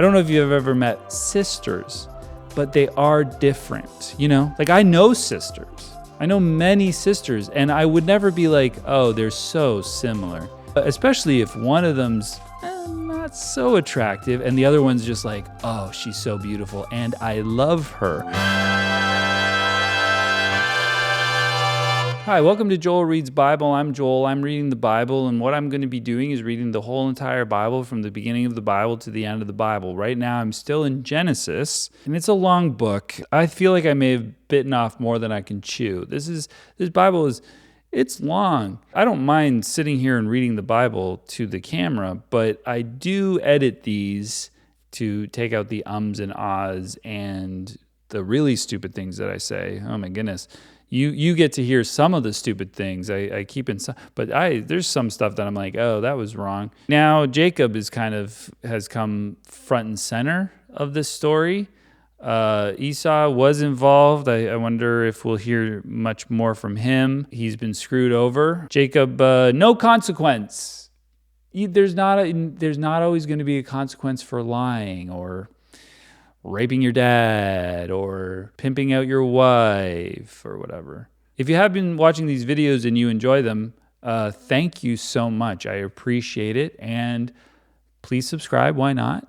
I don't know if you've ever met sisters, but they are different, you know? Like, I know sisters. I know many sisters, and I would never be like, oh, they're so similar. Especially if one of them's not so attractive, and the other one's just like, oh, she's so beautiful, and I love her. Hi, welcome to Joel Reads Bible. I'm Joel. I'm reading the Bible, and what I'm going to be doing is reading the whole entire Bible from the beginning of the Bible to the end of the Bible. Right now, I'm still in Genesis, and it's a long book. I feel like I may have bitten off more than I can chew. This Bible it's long. I don't mind sitting here and reading the Bible to the camera, but I do edit these to take out the ums and ahs and the really stupid things that I say. Oh my goodness. You get to hear some of the stupid things I keep in, but there's some stuff that I'm like, oh, that was wrong. Now Jacob has come front and center of this story. Esau was involved. I wonder if we'll hear much more from him. He's been screwed over. Jacob, no consequence. There's not always going to be a consequence for lying or raping your dad or pimping out your wife or whatever. If you have been watching these videos and you enjoy them, thank you so much. I appreciate it. And please subscribe. Why not?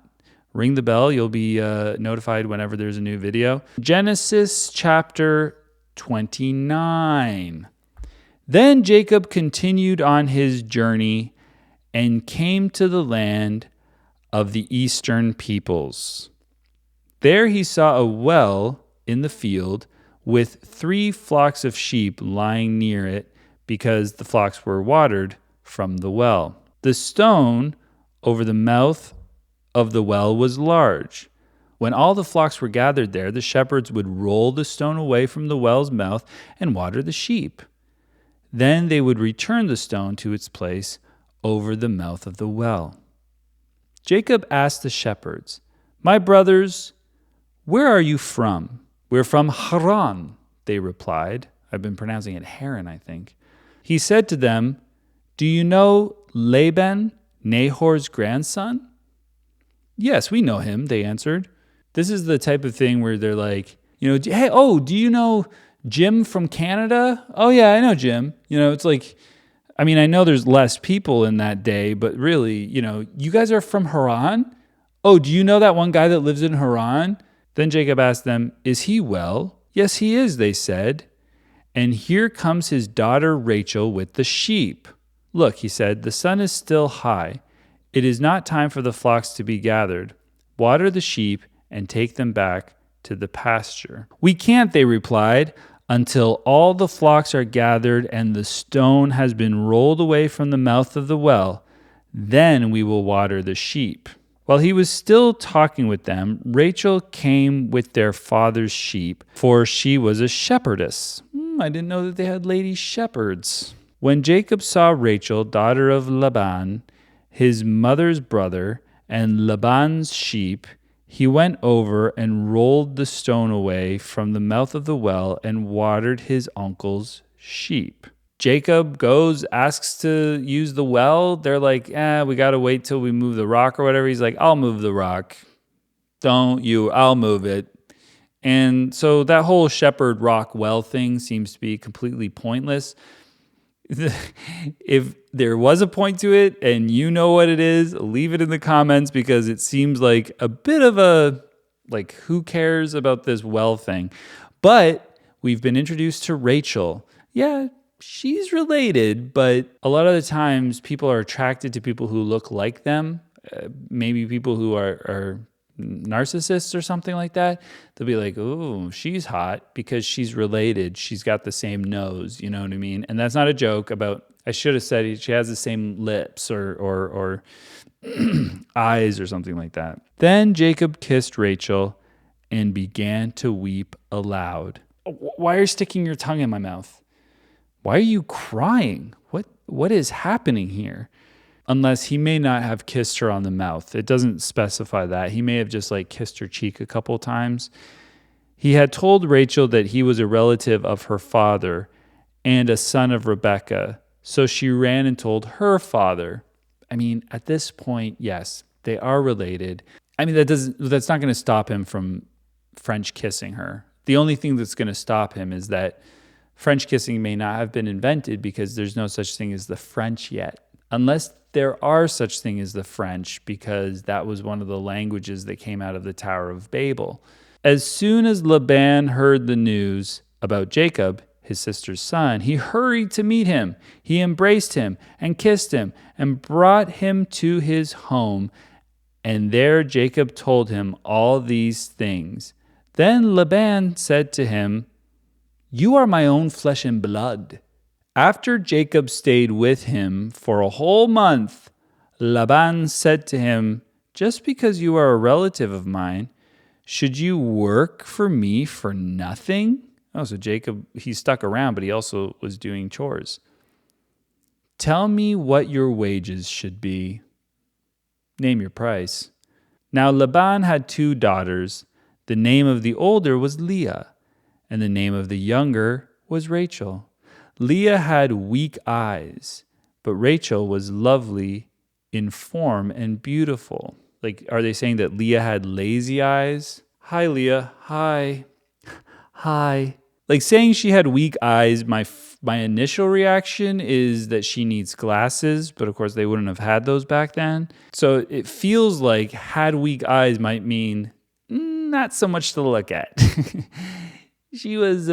Ring the bell. You'll be notified whenever there's a new video. Genesis chapter 29. Then Jacob continued on his journey and came to the land of the eastern peoples. There he saw a well in the field with 3 flocks of sheep lying near it because the flocks were watered from the well. The stone over the mouth of the well was large. When all the flocks were gathered there, the shepherds would roll the stone away from the well's mouth and water the sheep. Then they would return the stone to its place over the mouth of the well. Jacob asked the shepherds, "My brothers, where are you from?" "We're from Haran," they replied. I've been pronouncing it Haran, I think. He said to them, "Do you know Laban, Nahor's grandson?" "Yes, we know him," they answered. This is the type of thing where they're like, hey, do you know Jim from Canada? "Oh yeah, I know Jim." It's like, I know there's less people in that day, but really, you guys are from Haran? "Oh, do you know that one guy that lives in Haran?" Then Jacob asked them, "Is he well?" "Yes, he is," they said. "And here comes his daughter Rachel with the sheep." "Look," he said, "the sun is still high. It is not time for the flocks to be gathered. Water the sheep and take them back to the pasture." "We can't," they replied, "until all the flocks are gathered and the stone has been rolled away from the mouth of the well. Then we will water the sheep." While he was still talking with them, Rachel came with their father's sheep, for she was a shepherdess. I didn't know that they had lady shepherds. When Jacob saw Rachel, daughter of Laban, his mother's brother, and Laban's sheep, he went over and rolled the stone away from the mouth of the well and watered his uncle's sheep. Jacob goes, asks to use the well. They're like, we got to wait till we move the rock or whatever. He's like, "I'll move the rock. I'll move it." And so that whole shepherd rock well thing seems to be completely pointless. If there was a point to it and you know what it is, leave it in the comments, because it seems like a bit of a, who cares about this well thing? But we've been introduced to Rachel. Yeah, she's related, but a lot of the times people are attracted to people who look like them. Maybe people who are narcissists or something like that. They'll be like, "Oh, she's hot because she's related. She's got the same nose." You know what I mean? And that's not a joke about, I should have said she has the same lips or eyes or something like that. Then Jacob kissed Rachel and began to weep aloud. "Why are you sticking your tongue in my mouth? Why are you crying? What is happening here?" Unless he may not have kissed her on the mouth. It doesn't specify that. He may have just kissed her cheek a couple times. He had told Rachel that he was a relative of her father and a son of Rebekah. So she ran and told her father. At this point, yes, they are related. I mean, that's not going to stop him from French kissing her. The only thing that's going to stop him is that French kissing may not have been invented because there's no such thing as the French yet. Unless there are such thing as the French, because that was one of the languages that came out of the Tower of Babel. As soon as Laban heard the news about Jacob, his sister's son, he hurried to meet him. He embraced him and kissed him and brought him to his home. And there Jacob told him all these things. Then Laban said to him, "You are my own flesh and blood." After Jacob stayed with him for a whole month, Laban said to him, "Just because you are a relative of mine, should you work for me for nothing?" Oh, so Jacob, he stuck around, but he also was doing chores. "Tell me what your wages should be. Name your price." Now Laban had 2 daughters. The name of the older was Leah, and the name of the younger was Rachel. Leah had weak eyes, but Rachel was lovely in form and beautiful. Like, are they saying that Leah had lazy eyes? Hi, Leah. Hi. Hi. Like, saying she had weak eyes, my initial reaction is that she needs glasses, but of course they wouldn't have had those back then. So it feels like had weak eyes might mean not so much to look at. She was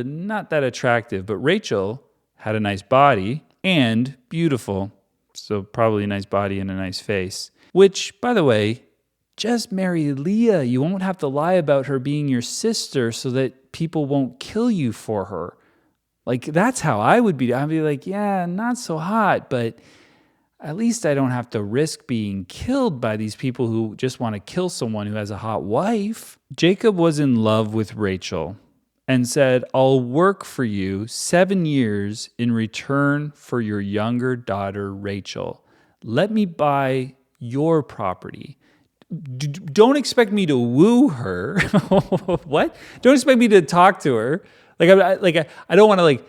not that attractive, but Rachel had a nice body and beautiful. So probably a nice body and a nice face. Which, by the way, just marry Leah. You won't have to lie about her being your sister so that people won't kill you for her. Like, that's how I would be. I'd be like, yeah, not so hot, but at least I don't have to risk being killed by these people who just want to kill someone who has a hot wife. Jacob was in love with Rachel and said, "I'll work for you 7 years in return for your younger daughter, Rachel. Let me buy your property." Don't expect me to woo her. What? Don't expect me to talk to her. I don't want to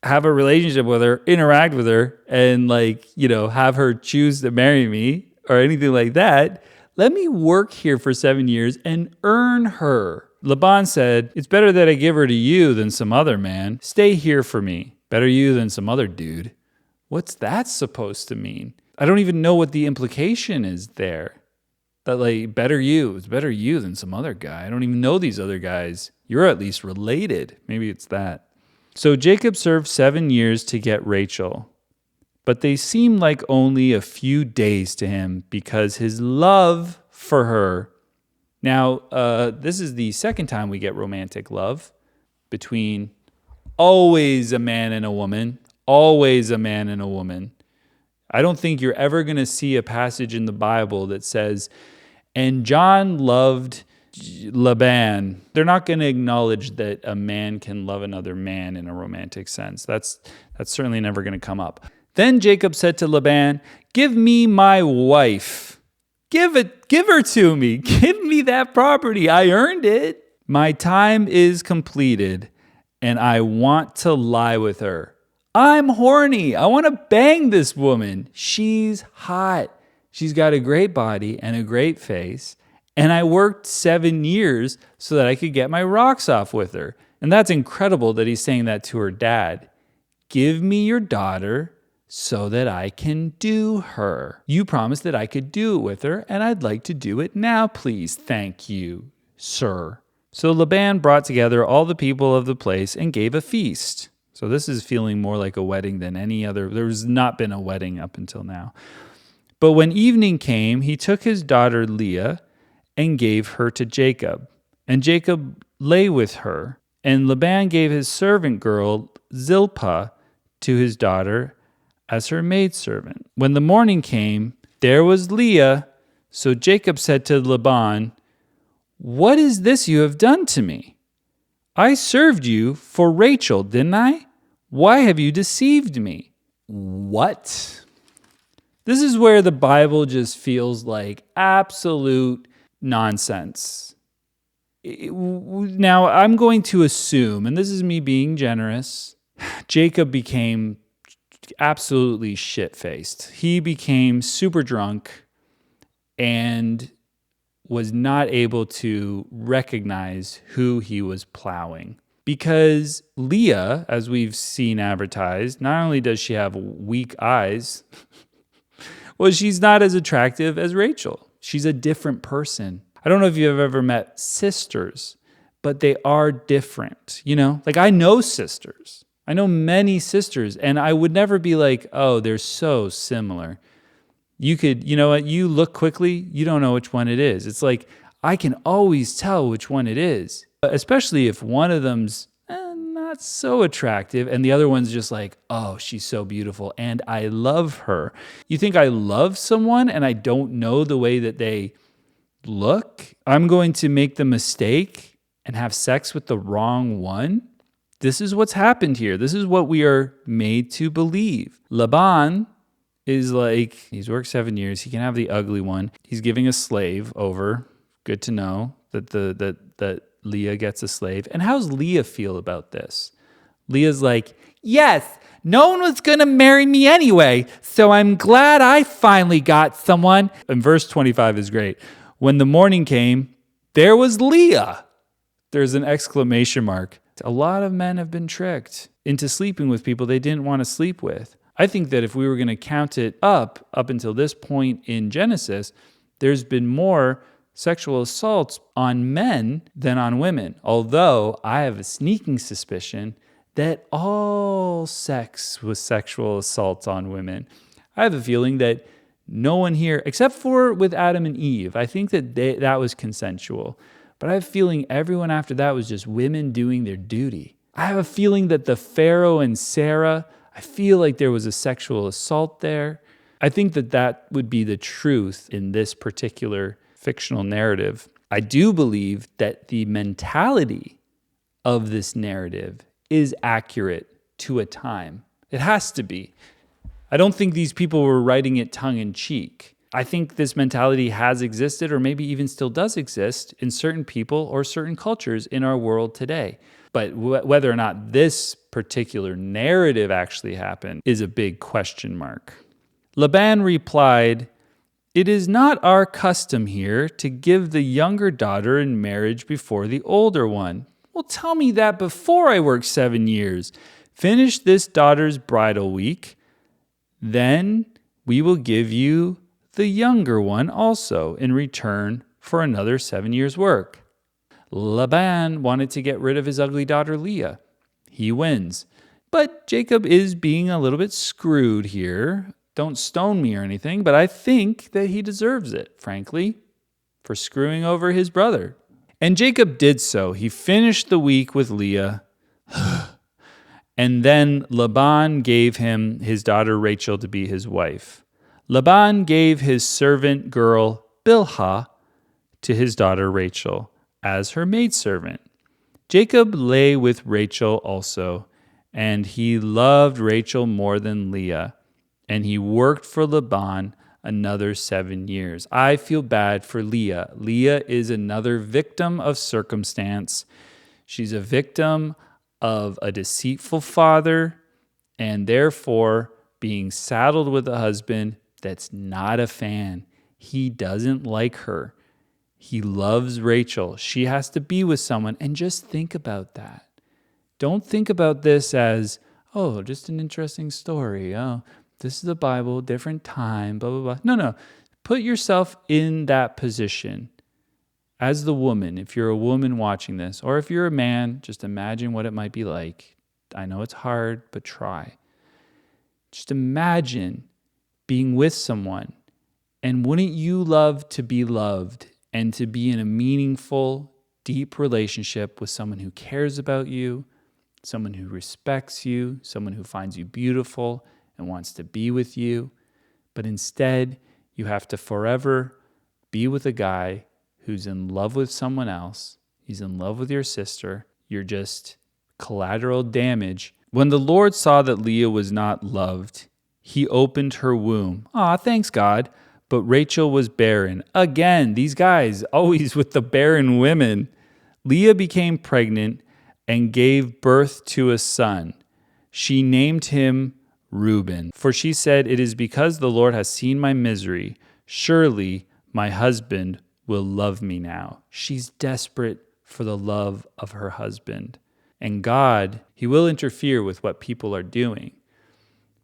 have a relationship with her, interact with her, and have her choose to marry me or anything like that. Let me work here for 7 years and earn her. Laban said, "It's better that I give her to you than some other man. Stay here for me. Better you than some other dude." What's that supposed to mean? I don't even know what the implication is there. That better you. It's better you than some other guy. I don't even know these other guys. You're at least related. Maybe it's that. So Jacob served 7 years to get Rachel, but they seemed like only a few days to him because his love for her. Now, this is the second time we get romantic love between always a man and a woman, always a man and a woman. I don't think you're ever going to see a passage in the Bible that says, "And John loved Laban." They're not going to acknowledge that a man can love another man in a romantic sense. That's certainly never going to come up. Then Jacob said to Laban, "Give me my wife. Give her to me. Give me that property. I earned it. My time is completed, and I want to lie with her. I'm horny. I want to bang this woman. She's hot. She's got a great body and a great face. And I worked 7 years so that I could get my rocks off with her." And that's incredible that he's saying that to her dad. "Give me your daughter so that I can do her. You promised that I could do it with her, and I'd like to do it now, please. Thank you, sir." So Laban brought together all the people of the place and gave a feast. So this is feeling more like a wedding than any other. There's not been a wedding up until now. But when evening came, he took his daughter Leah and gave her to Jacob. And Jacob lay with her. And Laban gave his servant girl Zilpah to his daughter as her maidservant. When the morning came, there was Leah. So Jacob said to Laban, "What is this you have done to me? I served you for Rachel, didn't I? Why have you deceived me?" What? This is where the Bible just feels like absolute nonsense. Now, I'm going to assume, and this is me being generous, Jacob became absolutely shit-faced. He became super drunk and was not able to recognize who he was plowing. Because Leah, as we've seen advertised, not only does she have weak eyes, well, she's not as attractive as Rachel. She's a different person. I don't know if you've ever met sisters, but they are different. Like I know sisters. I know many sisters, and I would never be like, oh, they're so similar. You could, you look quickly, you don't know which one it is. It's like, I can always tell which one it is, especially if one of them's not so attractive and the other one's just like, oh, she's so beautiful and I love her. You think I love someone and I don't know the way that they look? I'm going to make the mistake and have sex with the wrong one? This is what's happened here. This is what we are made to believe. Laban is like, he's worked 7 years. He can have the ugly one. He's giving a slave over. Good to know that that Leah gets a slave. And how's Leah feel about this? Leah's like, yes, no one was going to marry me anyway, so I'm glad I finally got someone. And verse 25 is great. When the morning came, there was Leah. There's an exclamation mark. A lot of men have been tricked into sleeping with people they didn't want to sleep with. I think that if we were going to count it up until this point in Genesis, there's been more sexual assaults on men than on women. Although I have a sneaking suspicion that all sex was sexual assaults on women. I have a feeling that no one here, except for with Adam and Eve, I think that that was consensual. But I have a feeling everyone after that was just women doing their duty. I have a feeling that the Pharaoh and Sarah, I feel like there was a sexual assault there. I think that that would be the truth in this particular fictional narrative. I do believe that the mentality of this narrative is accurate to a time. It has to be. I don't think these people were writing it tongue in cheek. I think this mentality has existed, or maybe even still does exist, in certain people or certain cultures in our world today. But whether or not this particular narrative actually happened is a big question mark. Laban replied, "It is not our custom here to give the younger daughter in marriage before the older one." Well, tell me that before I work 7 years. Finish this daughter's bridal week, then we will give you the younger one also in return for another 7 years' work. Laban wanted to get rid of his ugly daughter Leah. He wins. But Jacob is being a little bit screwed here. Don't stone me or anything, but I think that he deserves it, frankly, for screwing over his brother. And Jacob did so. He finished the week with Leah. And then Laban gave him his daughter Rachel to be his wife. Laban gave his servant girl Bilhah to his daughter Rachel as her maidservant. Jacob lay with Rachel also, and he loved Rachel more than Leah, and he worked for Laban another 7 years. I feel bad for Leah. Leah is another victim of circumstance. She's a victim of a deceitful father, and therefore being saddled with a husband that's not a fan. He doesn't like her. He loves Rachel. She has to be with someone. And just think about that. Don't think about this as, oh, just an interesting story. Oh, this is the Bible, different time, blah, blah, blah. No. Put yourself in that position as the woman, if you're a woman watching this, or if you're a man, just imagine what it might be like. I know it's hard, but try. Just imagine being with someone, and wouldn't you love to be loved and to be in a meaningful, deep relationship with someone who cares about you, someone who respects you, someone who finds you beautiful and wants to be with you? But instead, you have to forever be with a guy who's in love with someone else. He's in love with your sister. You're just collateral damage. When the Lord saw that Leah was not loved, he opened her womb. Aw, thanks God. But Rachel was barren. Again, these guys always with the barren women. Leah became pregnant and gave birth to a son. She named him Reuben, for she said, "It is because the Lord has seen my misery. Surely my husband will love me now. She's desperate for the love of her husband. And God, he will interfere with what people are doing.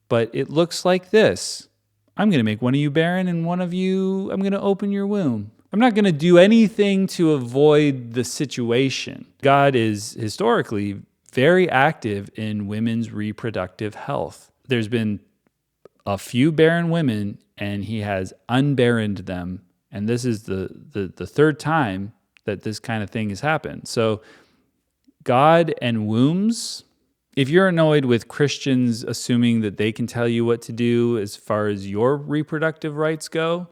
But it looks like this. I'm going to make one of you barren and one of you, I'm going to open your womb. I'm not going to do anything to avoid the situation. God is historically very active in women's reproductive health. There's been a few barren women, and he has unbarrened them. And this is the third time that this kind of thing has happened. So God and wombs, if you're annoyed with Christians assuming that they can tell you what to do as far as your reproductive rights go,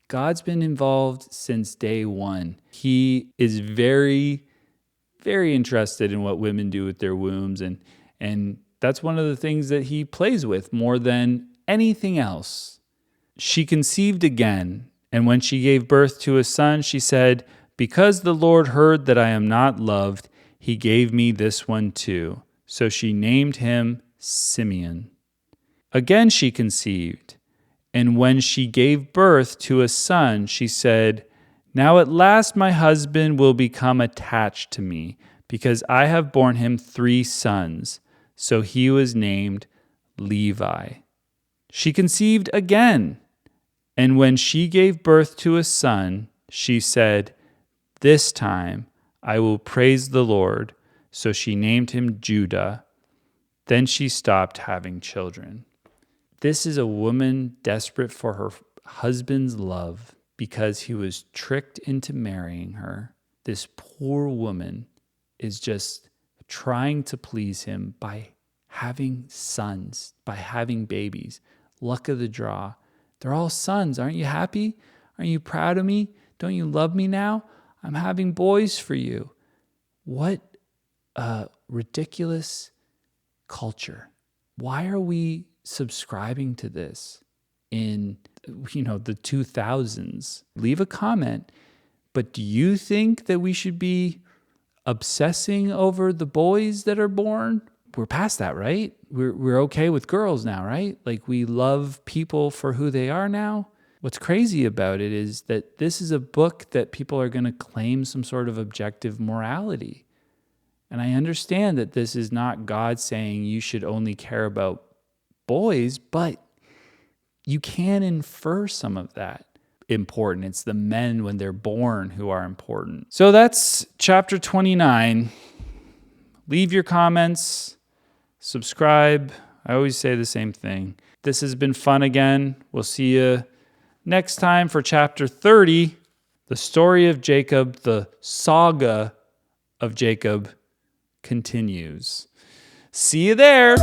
God's been involved since day one. He is very, very interested in what women do with their wombs, and that's one of the things that he plays with more than anything else. She conceived again, and when she gave birth to a son, she said, "Because the Lord heard that I am not loved, he gave me this one too." So she named him Simeon. Again she conceived, and when she gave birth to a son, she said, "Now at last my husband will become attached to me, because I have borne him 3 sons." So he was named Levi. She conceived again, and when she gave birth to a son, she said, "This time I will praise the Lord." So she named him Judah. Then she stopped having children. This is a woman desperate for her husband's love because he was tricked into marrying her. This poor woman is just trying to please him by having sons, by having babies. Luck of the draw. They're all sons. Aren't you happy? Aren't you proud of me? Don't you love me now? I'm having boys for you. What a ridiculous culture. Why are we subscribing to this in the 2000s? Leave a comment. But do you think that we should be obsessing over the boys that are born? We're past that, right? We're okay with girls now, right? Like, we love people for who they are now. What's crazy about it is that this is a book that people are going to claim some sort of objective morality. And I understand that this is not God saying you should only care about boys, but you can infer some of that important. It's the men when they're born who are important. So that's chapter 29. Leave your comments, subscribe. I always say the same thing. This has been fun again. We'll see you next time for chapter 30, the story of Jacob, the saga of Jacob continues. See you there.